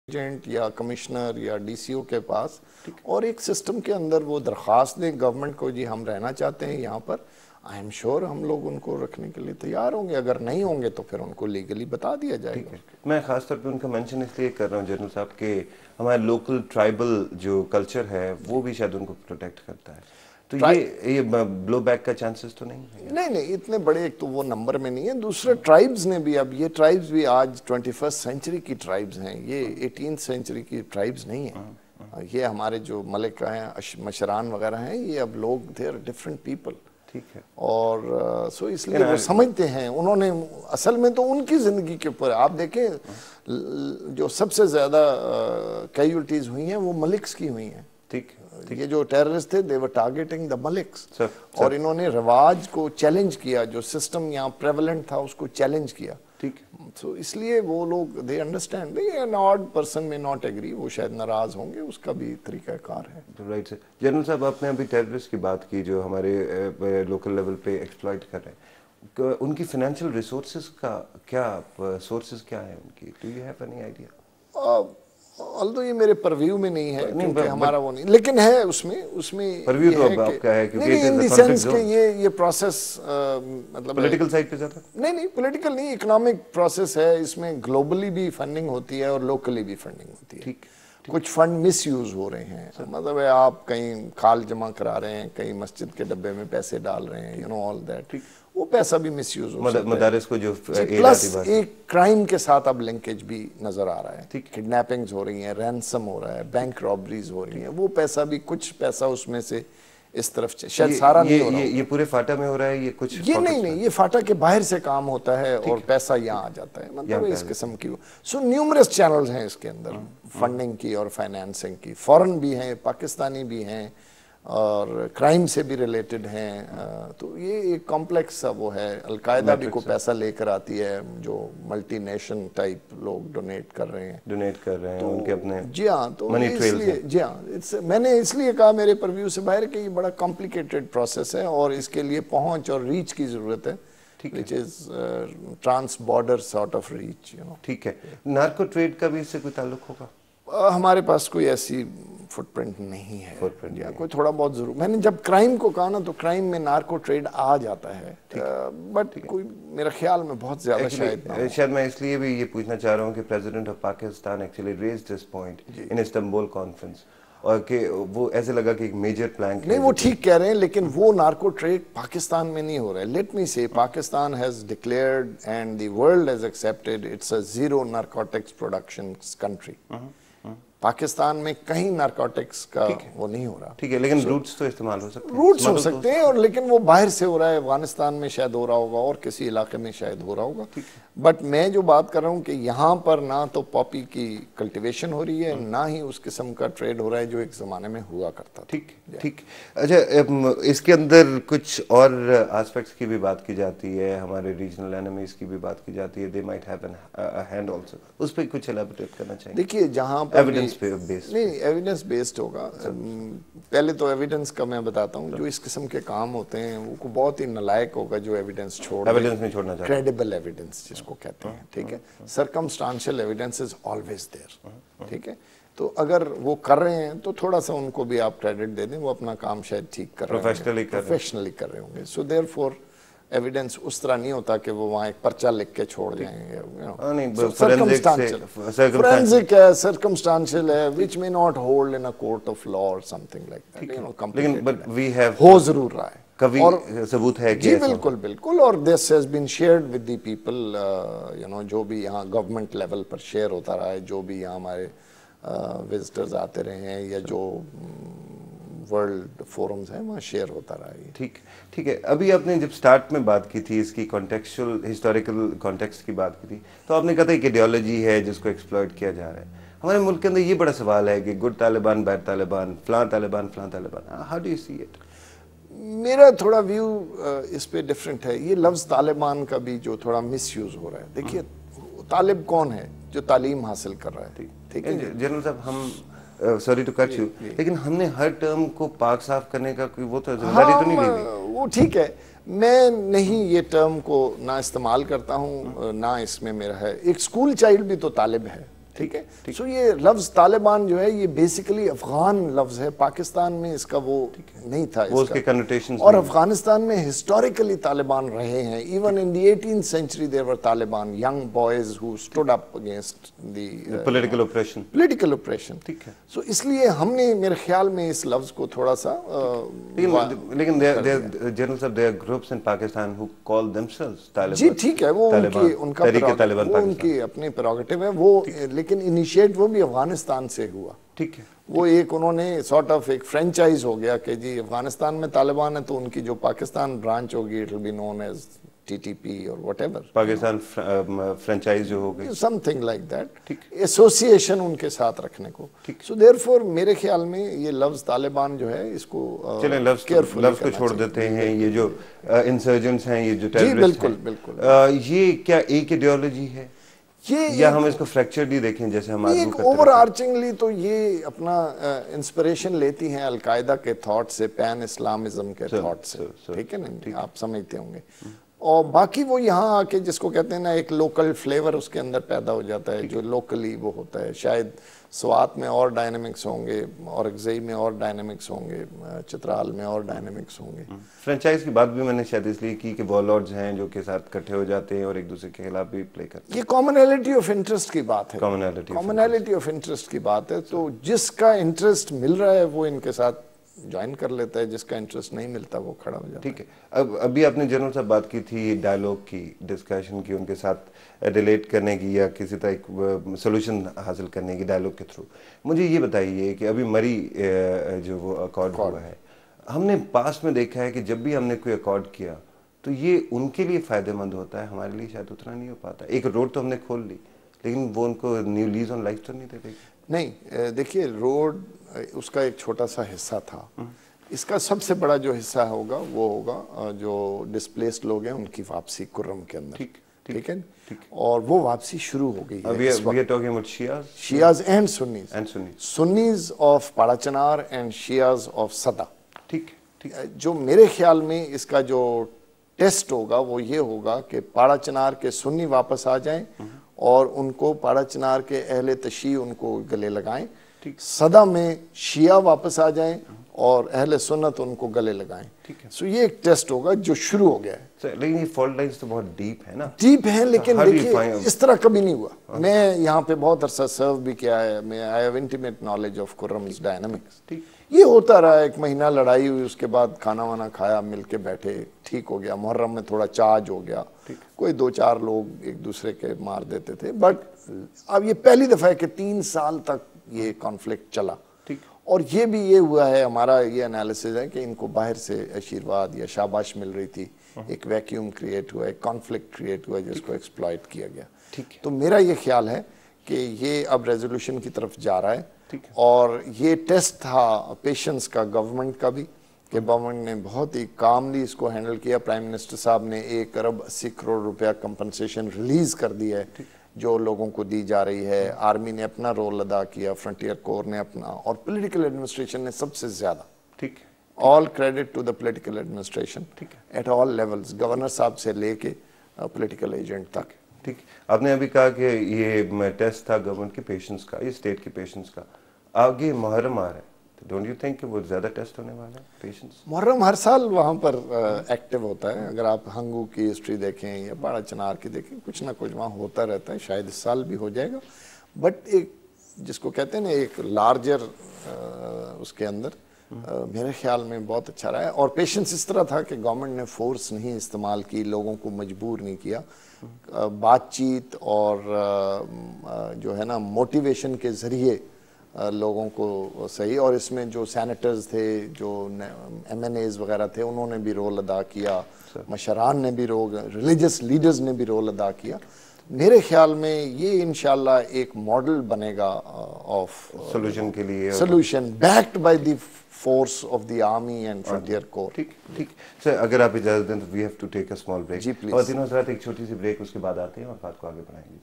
Agent یا commissioner یا D C او کے پاس اور ایک سسٹم کے اندر وہ درخواست دیں گورنمنٹ کو، جی ہم رہنا چاہتے ہیں یہاں پر، آئی ایم شیور ہم لوگ ان کو رکھنے کے لیے تیار ہوں گے. اگر نہیں ہوں گے تو پھر ان کو لیگلی بتا دیا جائے گا. میں خاص طور پہ ان کا مینشن اس لیے کر رہا ہوں جنرل صاحب کہ ہمارا لوکل ٹرائبل جو کلچر ہے وہ بھی شاید ان کو پروٹیکٹ کرتا ہے. تو یہ بلو بیک کا چانسز تو نہیں ہے؟ نہیں اتنے بڑے ایک تو وہ نمبر میں نہیں ہے. دوسرے ٹرائبز نے بھی، اب یہ ٹرائبز بھی آج 21 سینچری کی ٹرائبز ہیں، یہ 18 سینچری کی ٹرائبز نہیں ہیں. یہ ہمارے جو ملک ہیں مشران وغیرہ ہیں، یہ اب لوگ دے آر ڈفرینٹ پیپل. ٹھیک ہے. اور سو اس لیے وہ سمجھتے ہیں، انہوں نے اصل میں تو ان کی زندگی کے اوپر آپ دیکھیں جو سب سے زیادہ کیجولٹیز ہوئی ہیں وہ ملکس کی ہوئی ہیں. ٹھیک. یہ جو ٹیررسٹ تھے they were targeting the milks, اور انہوں نے رواج کو چیلنج کیا، جو سسٹم یہاں پریولنٹ تھا اس کو چیلنج کیا. ٹھیک. تو اس لیے وہ لوگ they understand an odd person may not agree، وہ شاید ناراض ہوں گے، اس کا بھی طریقہ کار ہے. Right sir. جنرل صاحب آپ نے ابھی ٹیررسٹ کی بات کی جو ہمارے لوکل لیول پہ ایکسپلائٹ کر رہے ہیں، ان کی فائنینشیل ریسورسز کا کیا سورسز کیا ہیں ان کی؟ Do you have any idea? although یہ میرے پرویو میں نہیں ہے کیونکہ ہمارا وہ نہیں، لیکن ہے اس میں پرویو تو آپ کا ہے کیونکہ ان دی سینس کہ یہ پروسیس مطلب پولیٹیکل سائڈ پہ زیادہ نہیں پولیٹیکل نہیں، اکنامک پروسیس ہے. اس میں گلوبلی بھی فنڈنگ ہوتی ہے اور لوکلی بھی فنڈنگ ہوتی ہے. کچھ فنڈ مس یوز ہو رہے ہیں، مطلب ہے آپ کہیں کھال جمع کرا رہے ہیں، کہیں مسجد کے ڈبے میں پیسے ڈال رہے ہیں، یو نو آل دیٹ، وہ پیسہ بھی مس یوز ہو سکتا ہے. مدارس کو جو پلس ایک کرائم کے ساتھ اب لنکیج بھی نظر آ رہا ہے. کڈنیپنگز ہو رہی ہیں، رینسم ہو رہا ہے، بینک رابریز ہو رہی ہیں، وہ پیسہ بھی کچھ پیسہ اس میں سے اس طرف شاید سارا نہیں ہو رہا. یہ پورے فاٹا میں ہو رہا ہے یہ کچھ؟ یہ نہیں یہ فاٹا کے باہر سے کام ہوتا ہے اور پیسہ یہاں آ جاتا ہے، مطلب اس قسم کی. سو نیومرس چینلز ہیں اس کے اندر فنڈنگ کی اور فائنینسنگ کی، فورن بھی ہیں، پاکستانی بھی ہیں، اور کرائم سے بھی ریلیٹڈ ہیں. تو یہ ایک کمپلیکس سا وہ ہے. القاعدہ بھی کو پیسہ لے کر آتی ہے، جو ملٹی نیشن ٹائپ لوگ ڈونیٹ کر رہے ہیں ان کے اپنے. جی ہاں، تو اس لیے جی ہاں میں نے اس لیے کہا میرے پرویو سے باہر کہ یہ بڑا کمپلیکیٹڈ پروسیس ہے اور اس کے لیے پہنچ اور ریچ کی ضرورت ہے، which is trans border sort of reach, you know. ٹھیک ہے. نارکو ٹریڈ کا بھی اس سے کوئی تعلق ہوگا؟ ہمارے پاس کوئی ایسی فٹ پرنٹ نہیں ہے، یا کوئی تھوڑا بہت ضرور. میں نے جب کرائم کو کہا نا تو کرائم میں نارکو ٹریڈ آ جاتا ہے، بٹ کوئی میرے خیال میں بہت زیادہ شاید میں اس لیے بھی یہ پوچھنا چاہ رہا ہوں کہ president of Pakistan actually raised this point in Istanbul conference, اور کہ وہ ایسے لگا کہ ایک میجر پلان نہیں. وہ ٹھیک کہہ رہے ہیں، لیکن وہ نارکو ٹریڈ پاکستان میں نہیں ہو رہا ہے. لیٹ می سے Pakistan has declared and the world has accepted it's a zero narcotics production country. Pakistan میں کہیں نارکوٹکس کا وہ نہیں ہو رہا. ٹھیک ہے، لیکن روٹس تو استعمال ہو سکتے ہیں. روٹس ہو سکتے ہیں، اور لیکن وہ باہر سے ہو رہا ہے. افغانستان میں شاید ہو رہا ہوگا اور کسی علاقے میں شاید ہو رہا ہوگا. بٹ میں جو بات کر رہا ہوں کہ یہاں پر نہ تو پاپی کی کلٹیویشن ہو رہی ہے، نہ ہی اس قسم کا ٹریڈ ہو رہا ہے جو ایک زمانے میں ہوا کرتا تھا. ٹھیک. اچھا، اس کے اندر کچھ اور آسپیکٹس کی بھی بات کی جاتی ہے، ہمارے ریجنل اینیمیز کی بھی بات کی جاتی ہے. They might have an hand also. اس پہ کچھ ایلیبریٹ کرنا چاہیے. دیکھیے جہاں پر ایویڈنس بیسڈ ہوگا. پہلے تو ایویڈنس کا میں بتاتا ہوں، جو اس قسم کے کام ہوتے ہیں وہ بہت ہی نالائق ہوگا جو ایویڈنس نہیں چھوڑنا چاہتا. کریڈیبل ایویڈنس جس کو کہتے ہیں. ٹھیک ہے، circumstantial evidence is always there. ٹھیک ہے، تو اگر وہ کر رہے ہیں تو تھوڑا سا ان کو بھی آپ کریڈٹ دے دیں، وہ اپنا کام شاید ٹھیک کر رہے ہیں، پروفیشنلی کر رہے ہوں گے. سو دیئر فور ایویڈنس اس طرح نہیں ہوتا کہ وہ وہاں ایک پرچہ لکھ کے چھوڑ جائیں. فورینزک ہے، سرکمسٹانشل ہے، which may not hold in a court of law or something like that. لیکن ہو ضرور رہا ہے، کبھی ثبوت ہے. جی بالکل. اور this has been shared with the people, you know، جو بھی یہاں گورنمنٹ لیول پر شیئر ہوتا رہا ہے، جو بھی یہاں ہمارے وزٹرز آتے رہے ہیں یا جو ورلڈ فورمز ہیں وہاں شیئر ہوتا رہا ہے. ٹھیک ہے. ابھی آپ نے جب سٹارٹ میں بات کی تھی اس کی کانٹیکسچل ہسٹوریکل کانٹیکسٹ کی بات کی تھی، تو آپ نے کہا تھا ایک ایڈیالوجی ہے جس کو ایکسپلائٹ کیا جا رہا ہے. ہمارے ملک کے اندر یہ بڑا سوال ہے کہ گڈ طالبان، بیڈ طالبان، فلاں طالبان، فلاں Taliban. How do you see it? میرا تھوڑا ویو اس پہ ڈفرینٹ ہے. یہ لفظ طالبان کا بھی جو تھوڑا مس یوز ہو رہا ہے. دیکھیے طالب کون ہے؟ جو تعلیم حاصل کر رہا ہے. ٹھیک ہے جنرل صاحب، ہم سوری ٹو کٹ یو، لیکن ہم نے ہر ٹرم کو پاک صاف کرنے کا کوئی وہ تو ذمہ داری تو نہیں لی. وہ ٹھیک ہے، میں نہیں یہ ٹرم کو نہ استعمال کرتا ہوں، نہ اس میں میرا ہے. ایک اسکول چائلڈ بھی تو طالب ہے. ٹھیک ہے. سو یہ لفظ طالبان جو ہے یہ بیسیکلی افغان لفظ ہے, پاکستان میں اس کا وہ نہیں تھا اس کا, اور افغانستان میں ہسٹوریکلی طالبان رہے ہیں. Even in the 18th century there were Taliban, young boys who stood up against the political oppression. سو اس لیے ہم نے میرے خیال میں اس لفظ کو تھوڑا سا, لیکن جنرل صاحب there are groups in Pakistan who call themselves Taliban. جی ٹھیک ہے, وہ ان کی اپنی پروگیٹو ہے وہ, لیکن انیشیٹ وہ بھی افغانستان سے ہوا. ٹھیک ہے, وہ ایک انہوں نے سارٹ آف ایک فرینچائز ہو گیا کہ جی افغانستان میں طالبان ہے تو ان کی جو پاکستان برانچ ہوگی it will be known as TTP اور واٹ ایور, پاکستان فرینچائز جو ہو گئی, something like that, association ان کے ساتھ رکھنے کو. سو دیئر فور میرے خیال میں یہ لفظ طالبان جو ہے اس کو چلیں لفظ کو چھوڑ دیتے ہیں. یہ جو انسرجنٹس ہیں, یہ جو ٹیررسٹ ہیں, بالکل بالکل, یہ کیا ایک ایڈیالوجی ہے یا ہم اس کو فریکچرڈ ہی دیکھیں جیسے ہم ایک اوور آرچنگلی تو یہ اپنا انسپریشن لیتی ہیں القاعدہ کے تھاٹ سے, پین اسلامزم کے تھاٹ سے, ٹھیک ہے نا, آپ سمجھتے ہوں گے. اور باقی وہ یہاں آ کے جس کو کہتے ہیں نا ایک لوکل فلیور اس کے اندر پیدا ہو جاتا ہے جو لوکلی وہ ہوتا ہے. شاید سوات میں اور ڈائنامکس ہوں گے, اورکزئی میں اور ڈائنامکس ہوں گے, چترال میں اور ڈائنامکس ہوں گے. فرینچائز کی بات بھی میں نے شاید اس لیے کی کہ وارلارڈز ہیں جو کے ساتھ کٹھے ہو جاتے ہیں اور ایک دوسرے کے خلاف بھی پلے کرتے ہیں. یہ کامنالٹی آف انٹرسٹ کی بات ہے, کامنالٹی آف انٹرسٹ کی بات ہے. تو جس کا انٹرسٹ مل رہا ہے وہ ان کے ساتھ جوائن کر لیتا ہے, جس کا انٹرسٹ نہیں ملتا وہ کھڑا ہو جاتا ہے. ٹھیک ہے, ابھی آپ نے جنرل صاحب بات کی تھی ڈائیلاگ کی, ڈسکشن کی, ان کے ساتھ ڈیلیٹ کرنے کی یا کسی طرح ایک سولوشن حاصل کرنے کی ڈائیلاگ کے تھرو. مجھے یہ بتائیے کہ ابھی مری جو وہ اکارڈ ہوا ہے, ہم نے پاسٹ میں دیکھا ہے کہ جب بھی ہم نے کوئی اکارڈ کیا تو یہ ان کے لیے فائدہ مند ہوتا ہے, ہمارے لیے شاید اتنا نہیں ہو پاتا. ایک روڈ تو ہم نے کھول لی لیکن وہ ان کو نیو لیز آن لائف تو نہیں دے گی. نہیں دیکھیے, روڈ اس کا ایک چھوٹا سا حصہ تھا. اس کا سب سے بڑا جو حصہ ہوگا وہ ہوگا جو ڈسپلیسڈ لوگ ہیں ان کی واپسی کرم کے اندر, ٹھیک ہے, اور وہ واپسی شروع ہو گئی ہے. شیعز and سنیز, سنیز of Pada Chinar and شیعز of صدا. ٹھیک, جو میرے خیال میں اس کا جو ٹیسٹ ہوگا وہ یہ ہوگا کہ پاڑا چنار کے سنی واپس آ جائیں اور ان کو پاڑا چنار کے اہل تشیع ان کو گلے لگائیں, صدا میں شیعہ واپس آ جائیں اور اہل سنت ان کو گلے لگائیں. سو یہ ایک ٹیسٹ ہوگا جو شروع ہو گیا ہے. لیکن یہ فالٹ لائنز تو بہت ڈیپ ہے نا, ڈیپ ہیں, لیکن دیکھیے اس طرح کبھی نہیں ہوا. میں یہاں پہ بہت عرصہ سرو بھی کیا ہے, میں I have intimate knowledge of Kurram's dynamics. یہ ہوتا رہا, ایک مہینہ لڑائی ہوئی, اس کے بعد کھانا وانا کھایا, مل کے بیٹھے, ٹھیک ہو گیا. محرم میں تھوڑا چارج ہو گیا, کوئی 2-4 لوگ ایک دوسرے کے مار دیتے تھے, بٹ اب یہ پہلی دفعہ ہے کہ 3 سال تک یہ کانفلکٹ چلا. اور یہ بھی یہ ہوا ہے, ہمارا یہ انالیسز ہے کہ ان کو باہر سے آشیرواد یا شاباش مل رہی تھی, ایک ویکیوم کریٹ ہوا, ایک کانفلکٹ کریٹ ہوا جس کو ایکسپلائٹ کیا گیا. تو میرا یہ خیال ہے کہ یہ اب ریزولوشن کی طرف جا رہا ہے, اور یہ ٹیسٹ تھا پیشنس کا گورنمنٹ کا بھی, کہ گورنمنٹ نے بہت ہی کاملی اس کو ہینڈل کیا. پرائم منسٹر صاحب نے 1 ارب 80 کروڑ روپیہ کمپنسیشن ریلیز کر دی ہے جو لوگوں کو دی جا رہی ہے. آرمی نے اپنا رول ادا کیا, فرنٹیئر کور نے اپنا, اور پولیٹیکل ایڈمنسٹریشن نے سب سے زیادہ. All credit to the political administration at all levels, governor صاحب سے لے کے پولیٹیکل ایجنٹ تک. ٹھیک, آپ نے ابھی کہا کہ یہ ٹیسٹ تھا گورنمنٹ کی پیشنس کا, یہ اسٹیٹ کی پیشنس کا. آگے محرم آ رہا ہے, ڈونٹ یو تھنک کہ وہ زیادہ ٹیسٹ ہونے والا ہے پیشنس؟ محرم ہر سال وہاں پر ایکٹیو ہوتا ہے. اگر آپ ہنگو کی ہسٹری دیکھیں یا پاڑا چنار کی دیکھیں, کچھ نہ کچھ وہاں ہوتا رہتا ہے. شاید اس سال بھی ہو جائے گا, بٹ ایک جس کو کہتے ہیں نا ایک لارجر اس کے اندر میرے خیال میں بہت اچھا رہا ہے. اور پیشنس اس طرح تھا کہ گورنمنٹ نے فورس نہیں استعمال کی, لوگوں کو مجبور نہیں کیا. بات چیت اور جو ہے نا موٹیویشن کے ذریعے لوگوں کو صحیح. اور اس میں جو سینیٹرز تھے, جو ایم این ایز وغیرہ تھے, انہوں نے بھی رول ادا کیا, مشران نے بھی رول, ریلیجس لیڈرز نے بھی رول ادا کیا. میرے خیال میں یہ انشاءاللہ ایک ماڈل بنے گا آف سولوشن کے لیے, solution backed by the force of the army and frontier corps. ٹھیک سر, اگر آپ اجازت دیں تو we have to take a small break. جی پلیز. اور تینوں حضرات ایک چھوٹی سی بریک, اس کے بعد آتے ہیں اور بات کو آگے بڑھائیں گے.